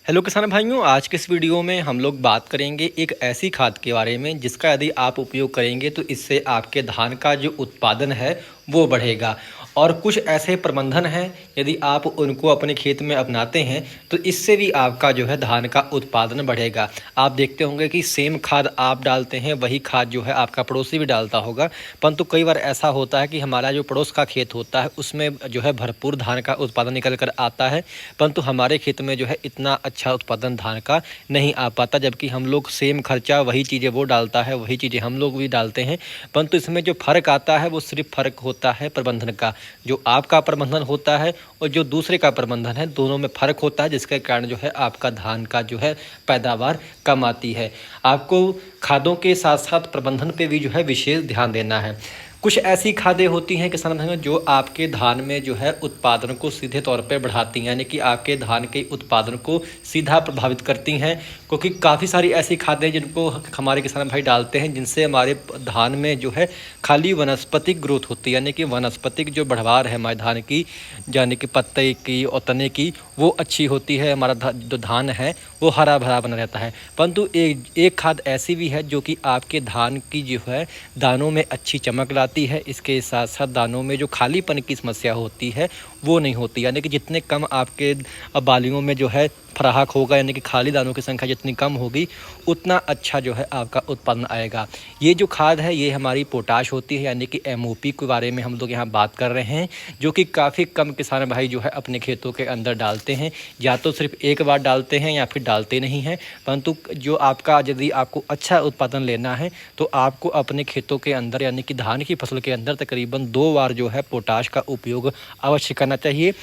Hello किसान भाइयों, आज के इस वीडियो में हम लोग बात करेंगे एक ऐसी खाद के बारे में जिसका यदि आप उपयोग करेंगे तो इससे आपके धान का जो उत्पादन है वो बढ़ेगा। और कुछ ऐसे प्रबंधन हैं, यदि आप उनको अपने खेत में अपनाते हैं तो इससे भी आपका जो है धान का उत्पादन बढ़ेगा। आप देखते होंगे कि सेम खाद आप डालते हैं वही खाद जो है आपका पड़ोसी भी डालता होगा, परंतु कई बार ऐसा होता है कि हमारा जो पड़ोस का खेत होता है उसमें जो है भरपूर धान का उत्पादन निकल कर आता है, परंतु हमारे खेत में जो है इतना अच्छा उत्पादन धान का नहीं आ पाता। जबकि हम लोग सेम खर्चा वही चीज़ें वो डालता है, वही चीज़ें हम लोग भी डालते हैं, परंतु इसमें जो फ़र्क आता है वो सिर्फ फ़र्क होता है प्रबंधन का। जो आपका प्रबंधन होता है और जो दूसरे का प्रबंधन है, दोनों में फ़र्क होता है, जिसके कारण जो है आपका धान का जो है पैदावार कम आती है। आपको खादों के साथ साथ प्रबंधन पे भी जो है विशेष ध्यान देना है। कुछ ऐसी खादें होती हैं किसान भाइयों जो आपके धान में जो है उत्पादन को सीधे तौर पे बढ़ाती हैं, यानी कि आपके धान के उत्पादन को सीधा प्रभावित करती हैं। क्योंकि काफ़ी सारी ऐसी खादें जिनको हमारे किसान भाई डालते हैं जिनसे हमारे धान में जो है खाली वनस्पतिक ग्रोथ होती है, यानी कि वनस्पतिक जो बढ़वार है हमारे धान की, यानी कि पत्ते की और तने की, वो अच्छी होती है। हमारा जो धान है वो हरा भरा बना रहता है। परंतु एक खाद ऐसी भी है जो कि आपके धान की जो है दानों में अच्छी चमक लाती है, इसके साथ साथ दानों में जो खालीपन की समस्या होती है वो नहीं होती। यानी कि जितने कम आपके बालियों में जो है फराहक होगा, यानी कि खाली दानों की संख्या जितनी कम होगी उतना अच्छा जो है आपका उत्पादन आएगा। ये जो खाद है ये हमारी पोटाश होती है, यानी कि एमओपी के बारे में हम लोग यहाँ बात कर रहे हैं, जो कि काफ़ी कम किसान भाई जो है अपने खेतों के अंदर डालते हैं। या तो सिर्फ एक बार डालते हैं या फिर डालते नहीं हैं। परंतु जो आपका यदि आपको अच्छा उत्पादन लेना है तो आपको अपने खेतों के अंदर, यानी कि धान की फसल के अंदर तकरीबन 2 बार जो है पोटाश का उपयोग अवश्य करना चाहिए।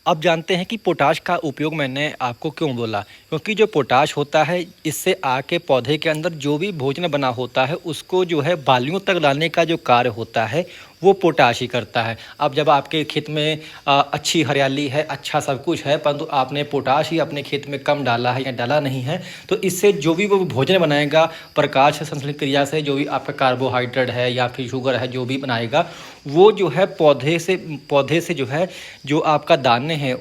अब जानते हैं कि पोटाश का उपयोग मैंने आपको क्यों बोला, क्योंकि जो पोटाश होता है इससे आके पौधे के अंदर जो भी भोजन बना होता है उसको जो है बालियों तक लाने का जो कार्य होता है वो पोटाश ही करता है। अब जब आपके खेत में अच्छी हरियाली है, अच्छा सब कुछ है, परंतु आपने पोटाश ही अपने खेत में कम डाला है या डाला नहीं है, तो इससे जो भी वो भोजन बनाएगा प्रकाश संश्लेषण क्रिया से, जो भी आपका कार्बोहाइड्रेट है या फिर शुगर है जो भी बनाएगा, वो जो है पौधे से जो है जो आपका दाने हैं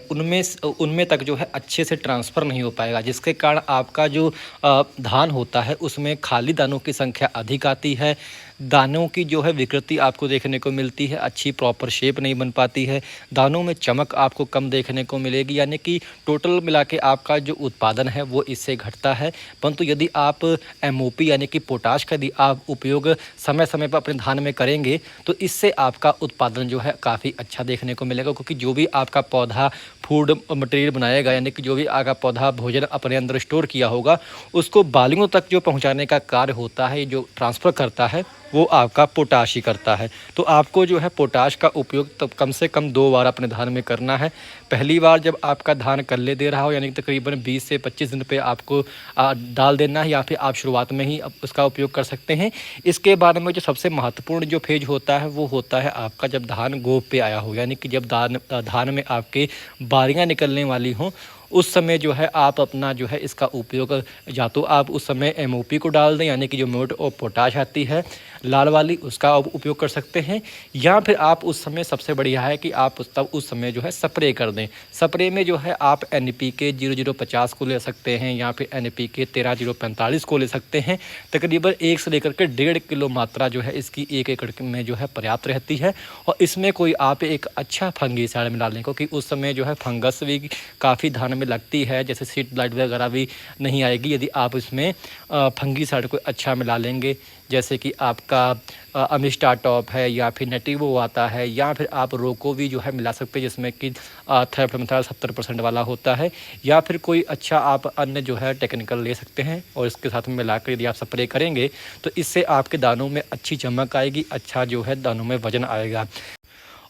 उनमें तक जो है अच्छे से ट्रांसफ़र नहीं हो पाएगा, जिसके कारण आपका जो धान होता है उसमें खाली दानों की संख्या अधिक आती है। दानों की जो है विकृति आपको देखने को मिलती है, अच्छी प्रॉपर शेप नहीं बन पाती है, दानों में चमक आपको कम देखने को मिलेगी, यानी कि टोटल मिला के आपका जो उत्पादन है वो इससे घटता है। परंतु यदि आप एमओपी यानी कि पोटाश का यदि आप उपयोग समय समय पर अपने धान में करेंगे तो इससे आपका उत्पादन जो है काफ़ी अच्छा देखने को मिलेगा। क्योंकि जो भी आपका पौधा फूड मटेरियल बनाएगा, यानी कि जो भी आपका पौधा भोजन अपने अंदर स्टोर किया होगा उसको बालियों तक जो पहुंचाने का कार्य होता है, जो ट्रांसफ़र करता है, वो आपका पोटाश ही करता है। तो आपको जो है पोटाश का उपयोग तब कम से कम 2 बार अपने धान में करना है। पहली बार जब आपका धान कल्ले दे रहा हो, यानी कि तकरीबन 20 से 25 दिन पे आपको डाल देना है, या फिर आप शुरुआत में ही उसका उपयोग कर सकते हैं। इसके बाद में जो सबसे महत्वपूर्ण जो फेज होता है वो होता है आपका जब धान गोप पे आया हो, यानी कि जब धान में आपके बारियाँ निकलने वाली हों, उस समय जो है आप अपना जो है इसका उपयोग, या तो आप उस समय एमओपी को डाल दें, यानी कि जो म्यूरेट और पोटाश आती है लाल वाली, उसका उपयोग कर सकते हैं। या फिर आप उस समय, सबसे बढ़िया है कि आप उस समय जो है स्प्रे कर दें। स्प्रे में जो है आप NPK 0050 को ले सकते हैं या फिर NPK 13045 को ले सकते हैं। तकरीबन 1 से लेकर के 1.5 किलो मात्रा जो है इसकी 1 एकड़ में जो है पर्याप्त रहती है। और इसमें कोई आप एक अच्छा फंगिसाइड मिला लें, क्योंकि उस समय जो है फंगस भी काफ़ी धान में लगती है, जैसे सीड ब्लाइट वगैरह भी नहीं आएगी यदि आप इसमें फंगिसाइड को अच्छा मिला लेंगे, जैसे कि आपका अमिस्टा टॉप है या फिर नेटिवो आता है, या फिर आप रोको भी जो है मिला सकते हैं जिसमें कि थियोफ्लोरामाइड 70% वाला होता है, या फिर कोई अच्छा आप अन्य जो है टेक्निकल ले सकते हैं और इसके साथ में मिलाकर यदि आप स्प्रे करेंगे तो इससे आपके दानों में अच्छी चमक आएगी, अच्छा जो है दानों में वजन आएगा।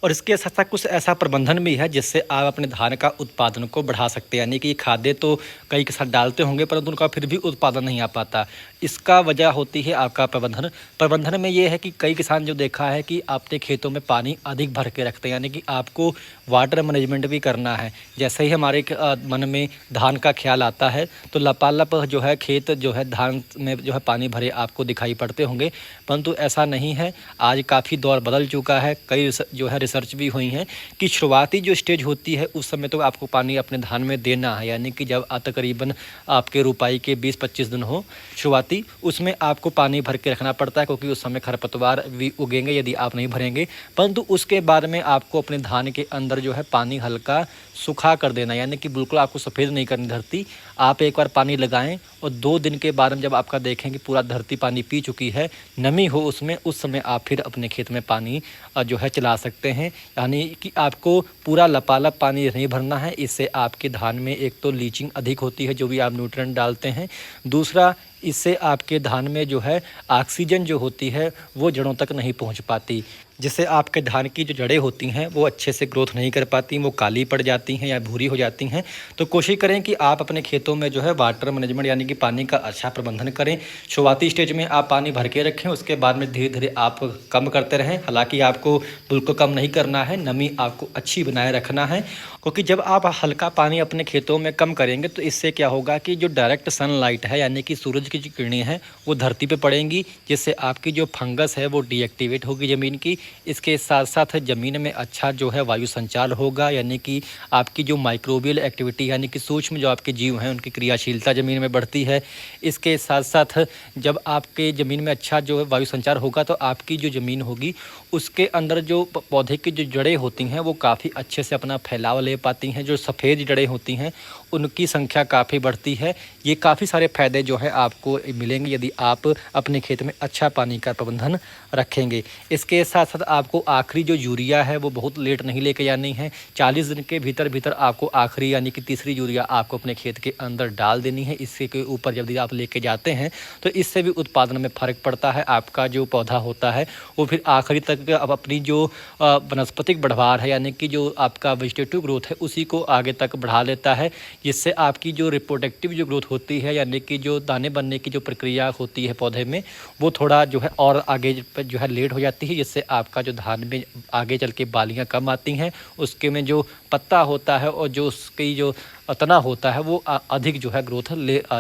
और इसके साथ साथ कुछ ऐसा प्रबंधन भी है जिससे आप अपने धान का उत्पादन को बढ़ा सकते हैं। यानी कि खादें तो कई के साथ डालते होंगे परंतु उनका फिर भी उत्पादन नहीं आ पाता। इसका वजह होती है आपका प्रबंधन में ये है कि कई किसान जो देखा है कि अपने खेतों में पानी अधिक भर के रखते हैं, यानी कि आपको वाटर मैनेजमेंट भी करना है। जैसे ही हमारे मन में धान का ख्याल आता है तो लपालप जो है खेत जो है धान में जो है पानी भरे आपको दिखाई पड़ते होंगे, परंतु ऐसा नहीं है। आज काफ़ी दौर बदल चुका है, कई जो है रिसर्च भी हुई हैं कि शुरुआती जो स्टेज होती है उस समय तो आपको पानी अपने धान में देना है, यानी कि जब तकरीबन आपके रुपाई के 20-25 दिन हो शुरुआती, उसमें आपको पानी भर के रखना पड़ता है, क्योंकि उस समय खरपतवार भी उगेंगे यदि आप नहीं भरेंगे। परंतु उसके बाद में आपको अपने धान के अंदर जो है पानी हल्का सूखा कर देना, यानी कि बिल्कुल आपको सफ़ेद नहीं करनी धरती। आप एक बार पानी लगाएं और 2 दिन के बाद जब आपका देखें कि पूरा धरती पानी पी चुकी है, नमी हो उसमें, उस समय आप फिर अपने खेत में पानी जो है चला सकते हैं। यानी कि आपको पूरा लपालप पानी नहीं भरना है, इससे आपके धान में एक तो लीचिंग अधिक होती है जो भी आप न्यूट्रिएंट डालते हैं, दूसरा इससे आपके धान में जो है ऑक्सीजन जो होती है वो जड़ों तक नहीं पहुंच पाती, जिससे आपके धान की जो जड़ें होती हैं वो अच्छे से ग्रोथ नहीं कर पाती, वो काली पड़ जाती हैं या भूरी हो जाती हैं। तो कोशिश करें कि आप अपने खेतों में जो है वाटर मैनेजमेंट यानी कि पानी का अच्छा प्रबंधन करें। शुरुआती स्टेज में आप पानी भर के रखें, उसके बाद में धीरे धीरे आप कम करते रहें। हालांकि आपको बिल्कुल कम नहीं करना है, नमी आपको अच्छी बनाए रखना है, क्योंकि जब आप हल्का पानी अपने खेतों में कम करेंगे तो इससे क्या होगा कि जो डायरेक्ट सनलाइट है यानी कि सूरज की जो किरणें हैं वो धरती पे पड़ेंगी, जिससे आपकी जो फंगस है वो डीएक्टिवेट होगी ज़मीन की। इसके साथ साथ ज़मीन में अच्छा जो है वायु संचार होगा, यानी कि आपकी जो माइक्रोबियल एक्टिविटी यानी कि सूक्ष्म जो आपके जीव हैं उनकी क्रियाशीलता ज़मीन में बढ़ती है। इसके साथ साथ जब आपके ज़मीन में अच्छा जो है वायु संचार होगा तो आपकी जो ज़मीन होगी उसके अंदर जो पौधे की जो जड़ें होती हैं वो काफ़ी अच्छे से अपना फैलाव ले पाती हैं। जो सफ़ेद जड़ें होती हैं उनकी संख्या काफ़ी बढ़ती है। ये काफ़ी सारे फ़ायदे जो है आपको मिलेंगे यदि आप अपने खेत में अच्छा पानी का प्रबंधन रखेंगे। इसके साथ साथ आपको आखिरी जो यूरिया है वो बहुत लेट नहीं लेके जानी है। 40 दिन के भीतर भीतर आपको आखिरी यानी कि तीसरी यूरिया आपको अपने खेत के अंदर डाल देनी है। इसके के ऊपर जब आप लेके जाते हैं तो इससे भी उत्पादन में फ़र्क पड़ता है। आपका जो पौधा होता है वो फिर आखिरी तक अब अपनी जो वनस्पतिक बढ़वार है यानी कि जो आपका वेजिटेटिव ग्रोथ है उसी को आगे तक बढ़ा लेता है, जिससे आपकी जो रिप्रोडक्टिव जो ग्रोथ होती है यानी कि जो दाने बनने की जो प्रक्रिया होती है पौधे में वो थोड़ा जो है और आगे जो है लेट हो जाती है, जिससे आपका जो धान में आगे चल के बालियाँ कम आती हैं, उसके में जो पत्ता होता है और जो उसकी जो तना होता है वो अधिक जो है ग्रोथ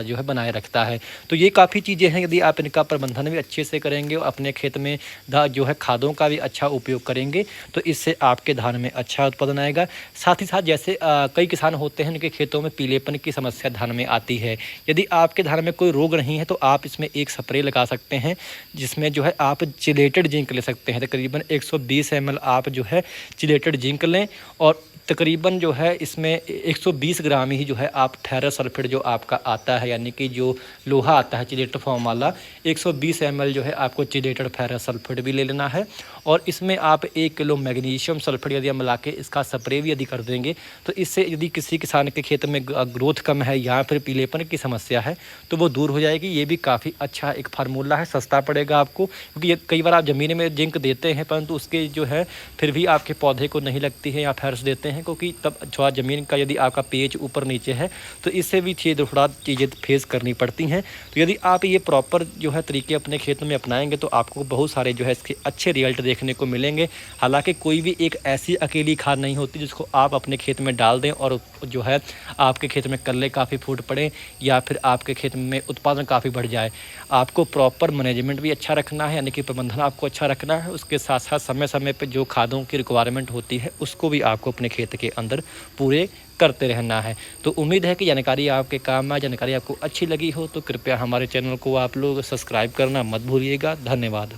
जो है बनाए रखता है। तो ये काफ़ी चीज़ें हैं, यदि आप इनका प्रबंधन भी अच्छे से करेंगे और अपने खेत में जो है खादों का भी अच्छा उपयोग करेंगे तो इससे आपके धान में अच्छा उत्पादन आएगा। साथ ही साथ जैसे कई किसान होते हैं उनके खेतों में पीलेपन की समस्या धान में आती है। यदि आपके धान में कोई रोग नहीं है तो आप इसमें एक स्प्रे लगा सकते हैं, जिसमें जो है आप चिलेटेड जिंक ले सकते हैं। तकरीबन 120 ml आप जो है चिलेटेड जिंक लें और तकरीबन जो है इसमें 120 ग्राम ही जो है आप फेरस सल्फेट जो आपका आता है यानी कि जो लोहा आता है चिलेटेड फॉर्म वाला 120 ml जो है आपको चिलेटेड फेरस सल्फेट भी ले लेना है। और इसमें आप 1 किलो मैग्नीशियम सल्फेट यदि हम मिला के इसका स्प्रे भी यदि कर देंगे तो इससे यदि किसी किसान के खेत में ग्रोथ कम है या फिर पीलेपन की समस्या है तो वो दूर हो जाएगी। ये भी काफ़ी अच्छा एक फार्मूला है, सस्ता पड़ेगा आपको, क्योंकि कई बार आप ज़मीन में जिंक देते हैं परंतु उसके जो है फिर भी आपके पौधे को नहीं लगती है या फेरस देते हैं, क्योंकि तब थोड़ा ज़मीन का यदि आपका पीएच ऊपर नीचे है तो इससे भी थोड़ा चीज़ें फेस करनी पड़ती हैं। तो यदि आप ये प्रॉपर जो है तरीके अपने खेतों में अपनाएंगे तो आपको बहुत सारे जो है इसके अच्छे रिजल्ट देखने को मिलेंगे। हालांकि कोई भी एक ऐसी अकेली खाद नहीं होती जिसको आप अपने खेत में डाल दें और जो है आपके खेत में कल्ले काफ़ी फूट पड़े या फिर आपके खेत में उत्पादन काफ़ी बढ़ जाए। आपको प्रॉपर मैनेजमेंट भी अच्छा रखना है, यानी कि प्रबंधन आपको अच्छा रखना है। उसके साथ साथ समय समय पर जो खादों की रिक्वायरमेंट होती है उसको भी आपको अपने खेत के अंदर पूरे करते रहना है। तो उम्मीद है कि जानकारी आपके काम में, जानकारी आपको अच्छी लगी हो तो कृपया हमारे चैनल को आप लोग सब्सक्राइब करना मत भूलिएगा। धन्यवाद।